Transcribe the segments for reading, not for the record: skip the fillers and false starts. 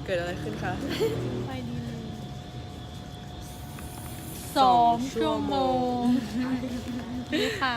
เกิดอะไรขึ้นคะไปดีเลย2 ชั่วโมงนี่ค่ะ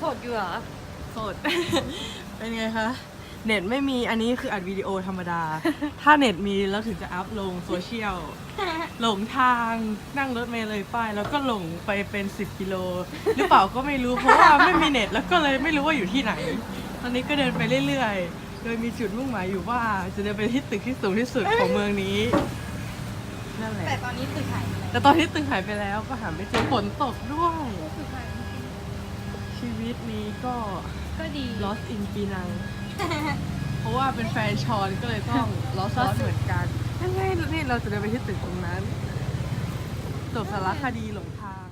สดอยู่เหรอสด เป็นไงคะเน็ตไม่มีอันนี้คืออัดวิดีโอธรรมดา ถ้าเน็ตมีแล้วถึงจะอัพลงโซเชียลหลงทางนั่งรถเมล์เลยป้ายแล้วก็หลงไปเป็น10 กิโลหรือเปล่าก็ไม่รู้เพราะว่าไม่มีเน็ตแล้วก็เลยไม่รู้ว่าอยู่ที่ไหนตอนนี้ก็เดินไปเรื่อยๆโดยมีจุดมุ่งหมายอยู่ว่าจะเดินไปที่ตึกที่สูงที่สุดของเมืองนี้นั่นแหละแต่ตอนนี้ตึกหายไปแล้วแต่ตอนที่ตึกหายไปแล้วก็หาไม่เจอฝนตกด้วยชีวิตนี้ก็ดี lost in ปีนัง เพราะว่าเป็นแฟนชอนก็เลยต้อง lost เหมือนกัน ไม่นี่เราจะเดินไปที่ตึกตรงนั้นจบสารคดีหลงทาง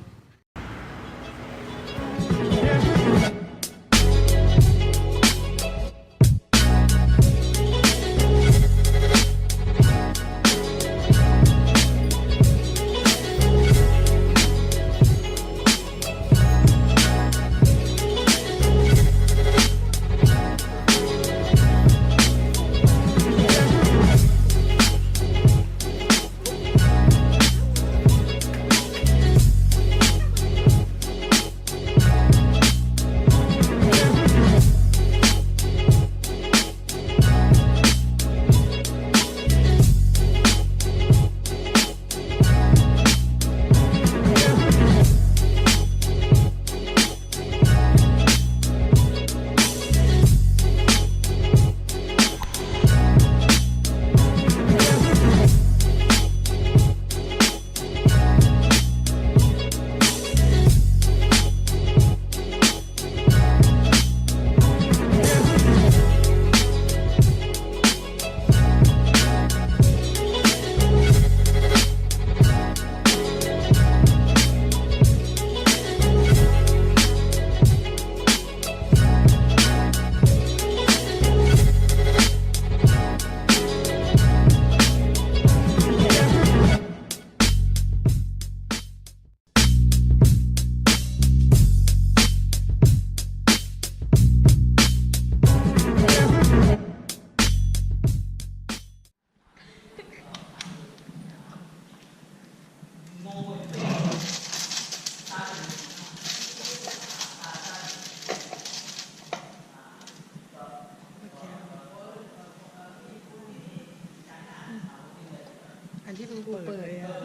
อันที่เป็นเปิดเลยอะ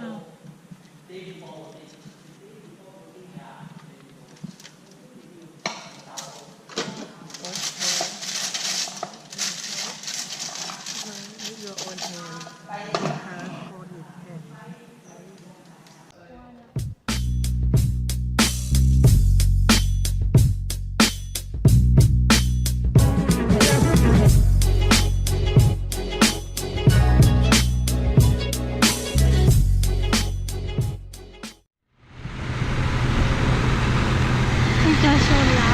จะชนละ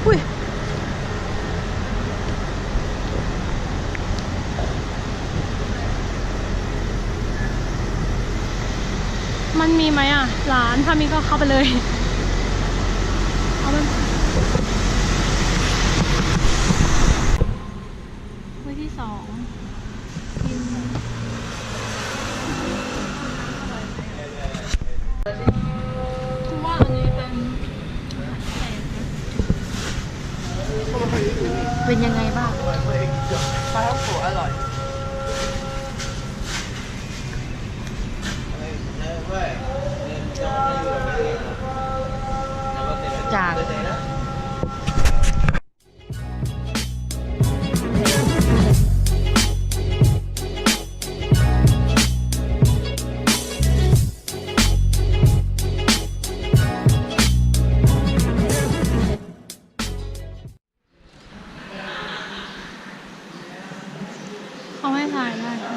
อุ้ยมันมีไหมอ่ะร้านถ้ามีก็เข้าไปเลยเอาไปมื้อที่สองกินคือว่าอันนี้เป็นเป็นยังไงบ้าง ปลาท่องโกะอร่อย จากเขาให้ถ่ายได้ค่ะ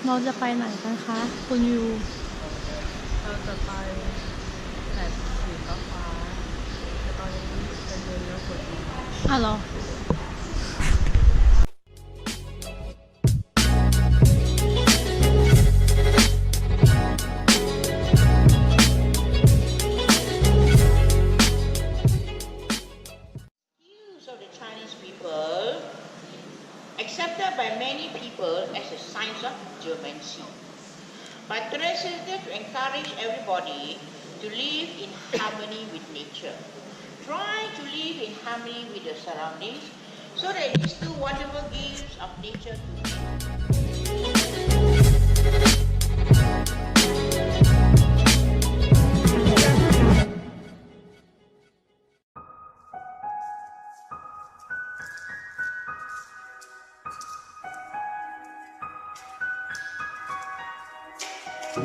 เราจะไปไหนกันคะคุณยู เราจะไปแผดสีฟ้าแต่ตอนนี้เป็นเดินแล้วกด อ่ะเหรอ Views of the Chinese people accepted by many people as a sign of Germancy. But translated to encourage everybody to live in harmony with nature. Try to live in harmony with the surroundings so that these two wonderful gifts of nature to ห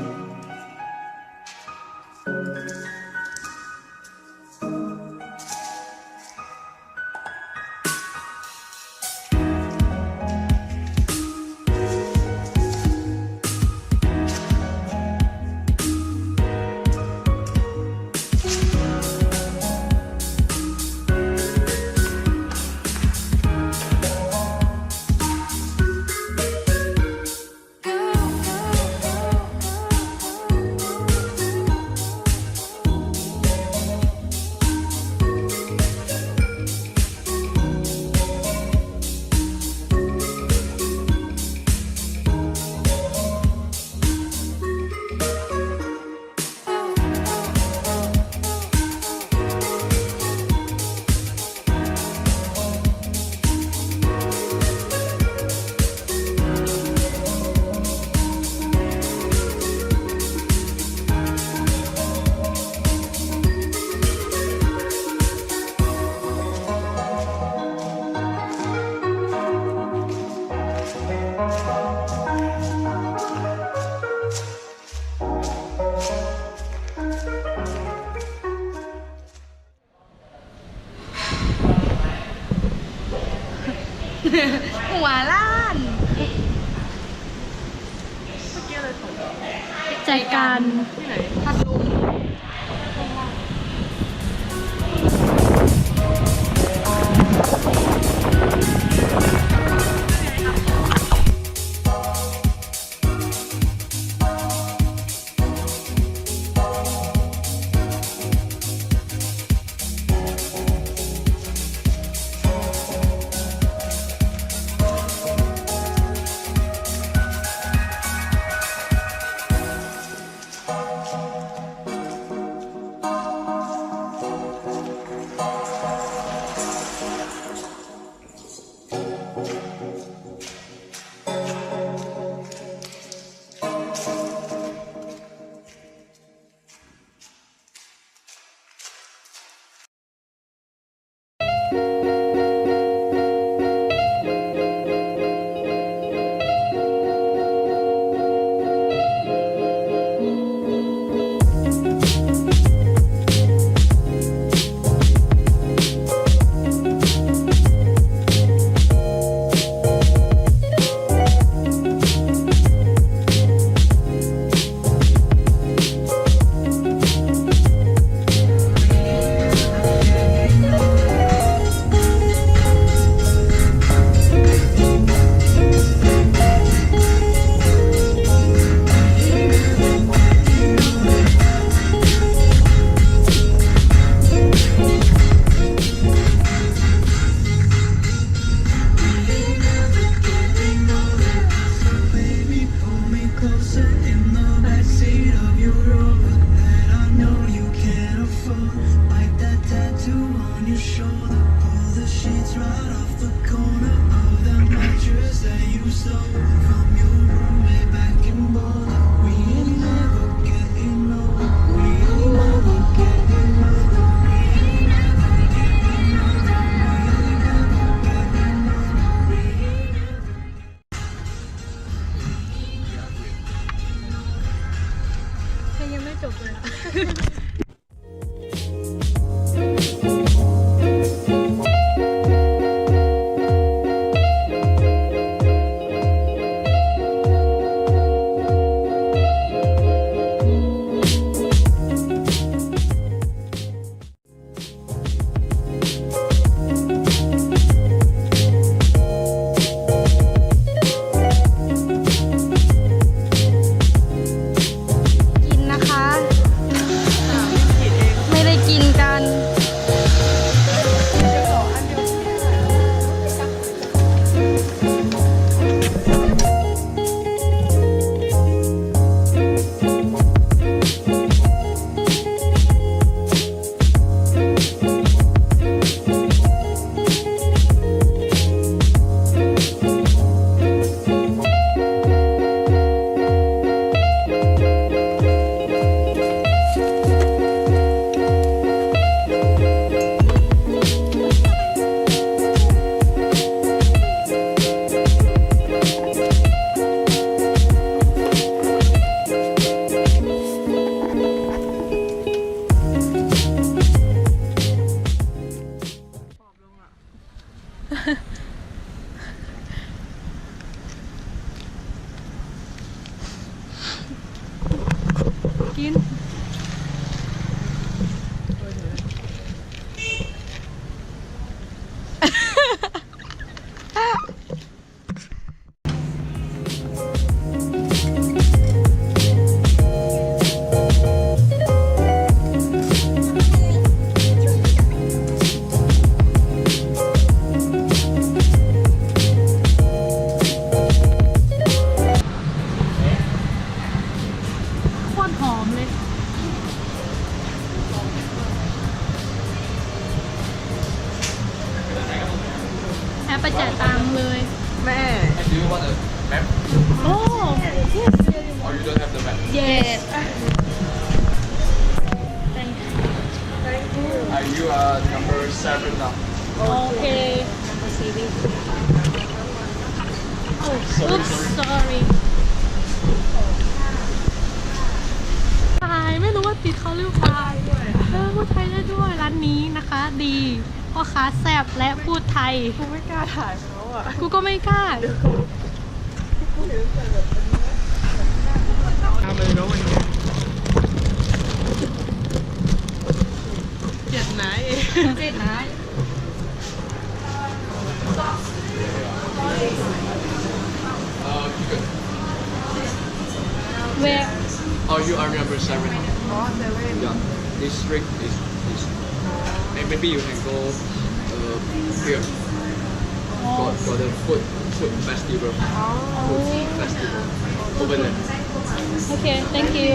ัวล้าน เมื่อกี้อะไรตก ใจกัน ที่ไหนพัดลมยังไม่จบเลยอะกินนะคะ กิน โคตรหอมเลยแอบไปจ่ายตังค์เลย แม่ Do you want a map โอ้ or you don't have the map? yes You number 7 now. โอเค oops sorry ไทยไม่รู้ว่าติดเขาหรือเปล่าพูดไทยได้ด้วยร้านนี้นะคะ ดีพ่อค้าแซ่บและพูดไทย กูไม่กล้าถ่ายเขาอ่ะ กูก็ไม่กล้า ทำเลยเนาะวันนี้เจ็ดไหน เจ็ดนะ Chicken. where Oh, you are number 7. อ๋อเซเว่น Yeah. District is this. And maybe you can go here for the food festival. Food festival. Over there. โอเค thank you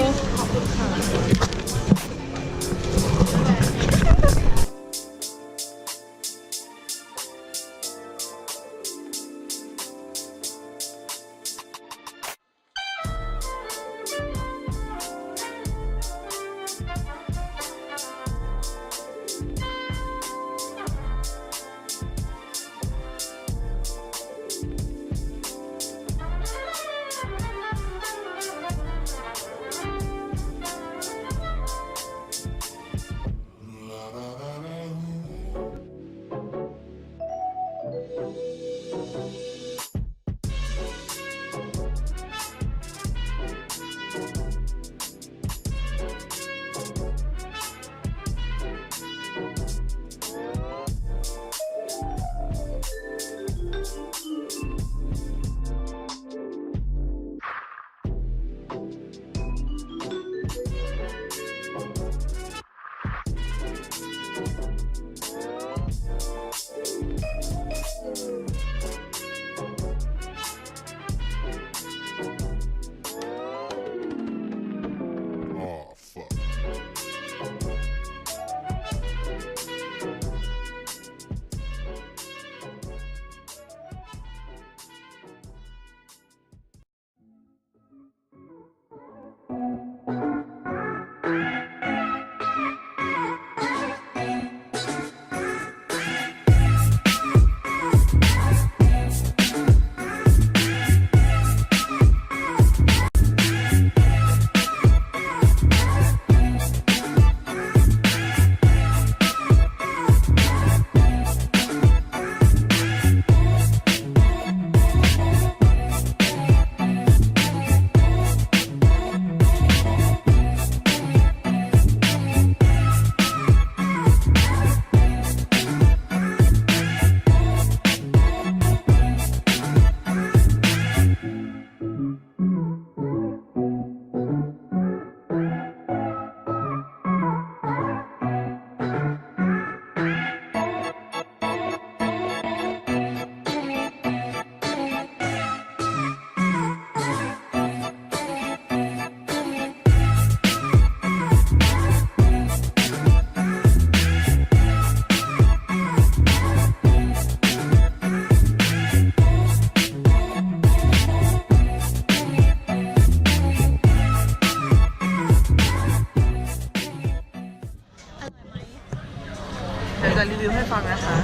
เดี๋ยวจะรีวิวให้ฟังนะคะ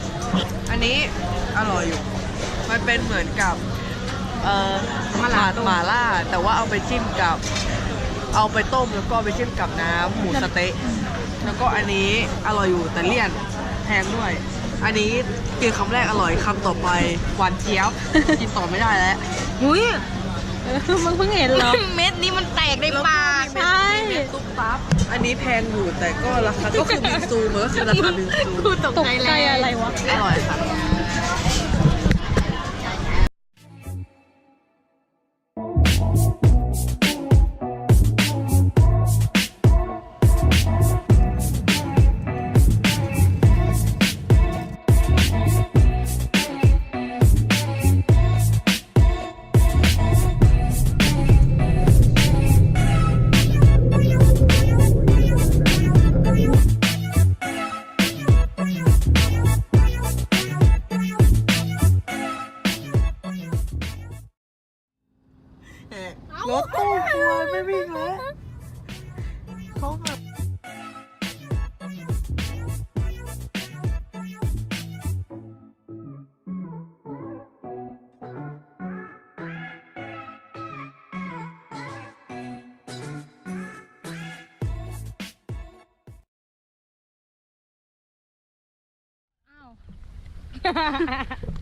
อันนี้อร่อยอยู่ มันเป็นเหมือนกับหม่าล่า แต่ว่าเอาไปจิ้มกับ เอาไปต้มแล้วก็ไปจิ้มกับน้ำหมูสะเต๊ะ แล้วก็อันนี้อร่อยอยู่แต่เลี่ยนแพงด้วย อันนี้กินคำแรกอร่อยคำต่อไปหวานเจี๊ยบ กินต่อไม่ได้แล้ว มึงเพิ่งเห็นเหรอ เม็ดนี้มันแตกในปาก ใช่ มีเม็ดตุ๊บ อันนี้แพงอยู่แต่ก็ราคาก็คือบิงซูมันก็คือราคาบิงซู ตกใจอะไรวะ อร่อยค่ะรถตู้กลัวไม่วิ่งแล้วเขาแบบ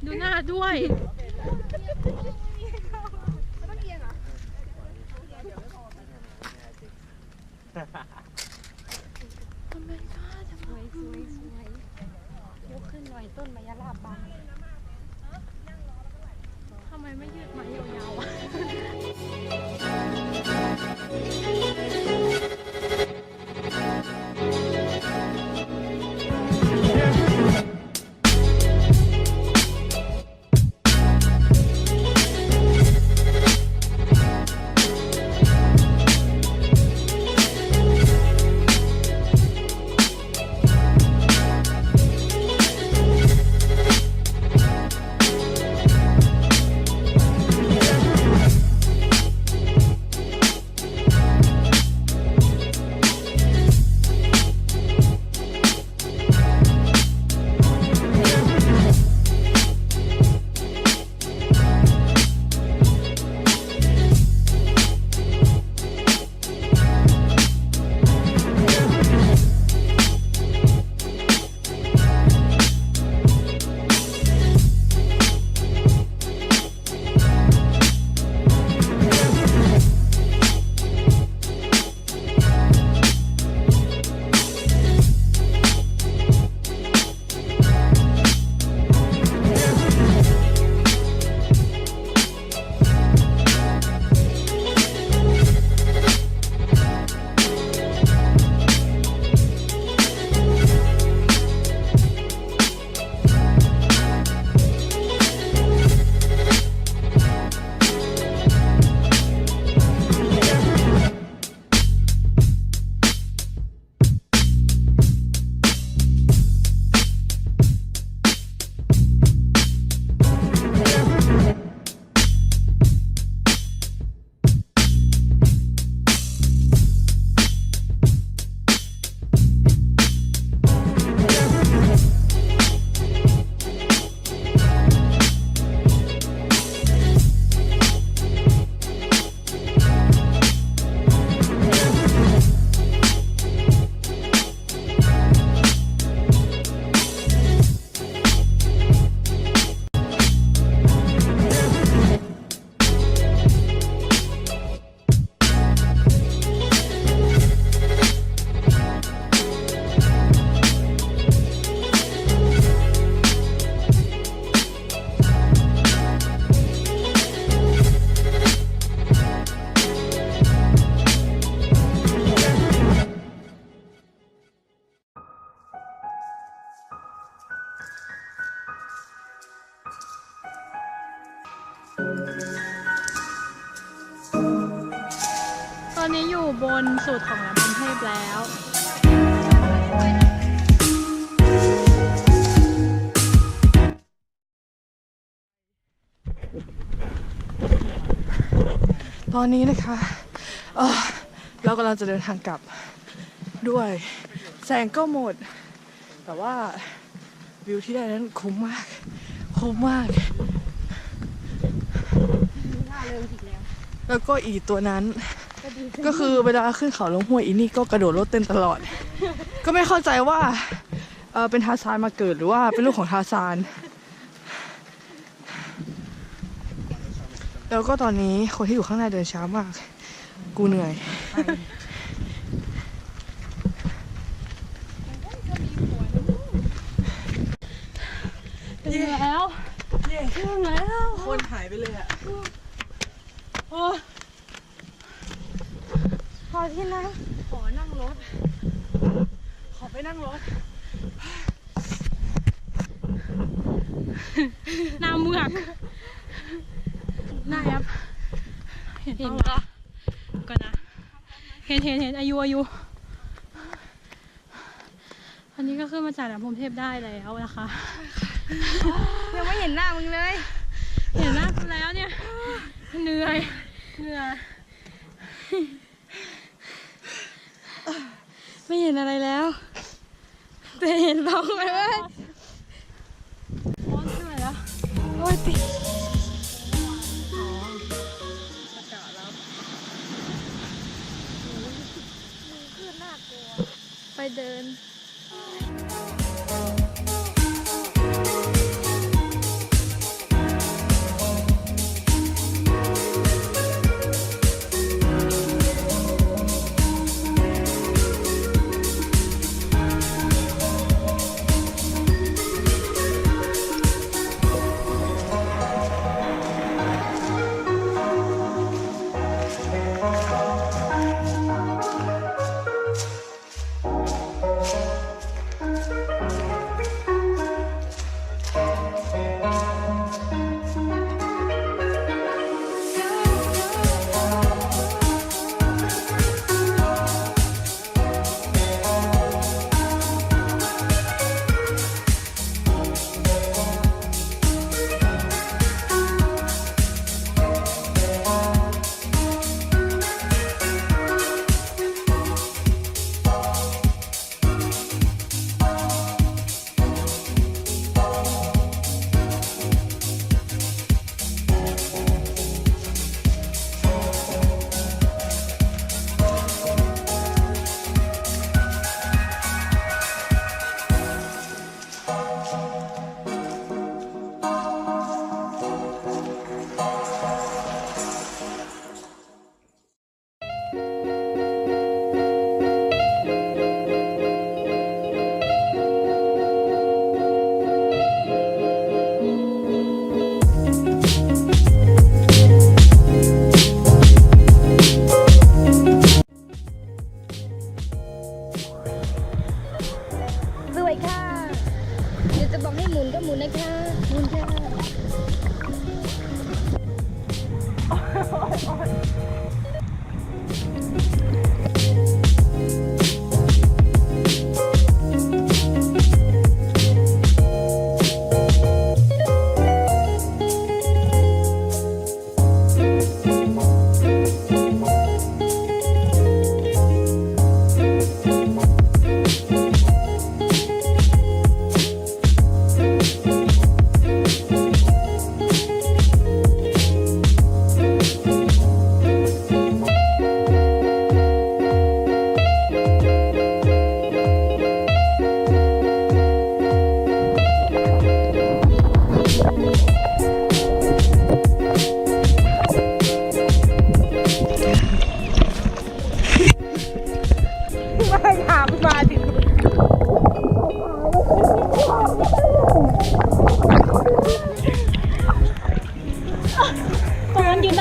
ดูหน้าด้วย ทำไมไม่ยืดไม้ยาวๆอะตอนนี้อยู่บนสุดของน้ำมันเทพแล้ว ตอนนี้นะคะเรากำลังจะเดินทางกลับด้วยแสงก็หมดแต่ว่าวิวที่ได้นั้นคุ้มมากคุ้มมากแล้วก็อีตัวนั้นก็คือเวลาขึ้นเขาลงห้วยอีนี่ก็กระโดดรถเต้นตลอดก็ไม่เข้าใจว่าเป็นทาร์ซานมาเกิดหรือว่าเป็นลูกของทาร์ซานแล้วก็ตอนนี้คนที่อยู่ข้างในเดินช้ามากกูเหนื่อย ถึงแล้ว คนหายไปเลยอะโอ้ พอที่นั่ง ขอนั่งรถ ขอไปนั่งรถ หน้าเมือกหน้าแอปเห็นก็ก่อนนะเห็นอายุอันนี้ก็ขึ้นมาจากแหลมพรหมเทพได้แล้วนะคะ ยังไม่เห็นหน้ามึงเลย เห็นหน้าคุณแล้วเนี่ยเหนื่อยไม่เห็นอะไรแล้วแต่เห็นเราไหมเว้ยร้อนขึ้นมาแล้วโอ้ยติดไปเดินสวยค่ะ เดี๋ยวจะบอกให้หมุนก็หมุนนะคะหมุนค่ะ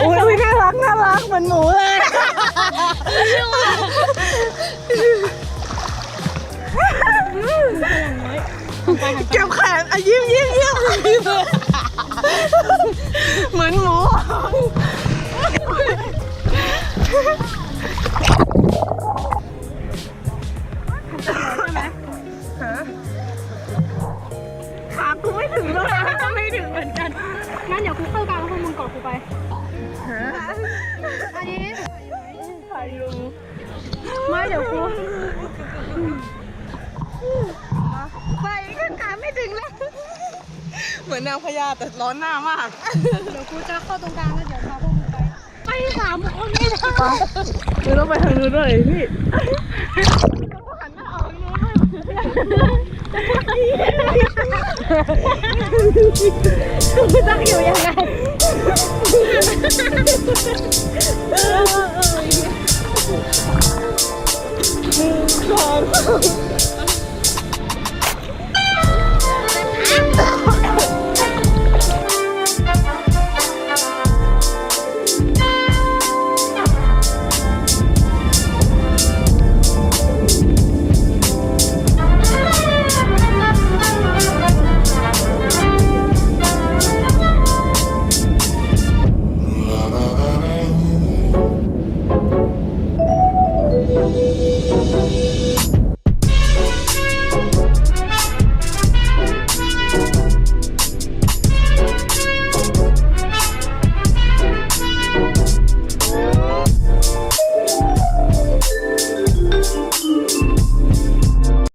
อุ้ยน่ารักเหมือนหมูเลย เก็บแขนอ่ะยิ้มเหมือนหมูขากูไม่ถึงเลยก็ไม่ถึงเหมือนกัน งั้นเดี๋ยวกูเข้ากลางแล้วพวกมึงกอดกูไป อันนี้ ถ่ายอยู่ ไม่เดี๋ยวกู ไปก็ขาไม่ถึงแล้ว เหมือนนางพญาแต่ร้อนหน้ามาก เดี๋ยวกูจะเข้าตรงกลางแล้วเดี๋ยวพาพวกมึงไปไปสามคนไม่ได้ มึงต้องไปทางนู้นด้วยพี่ กูต้องอยู่ยังไง เ ค่ะ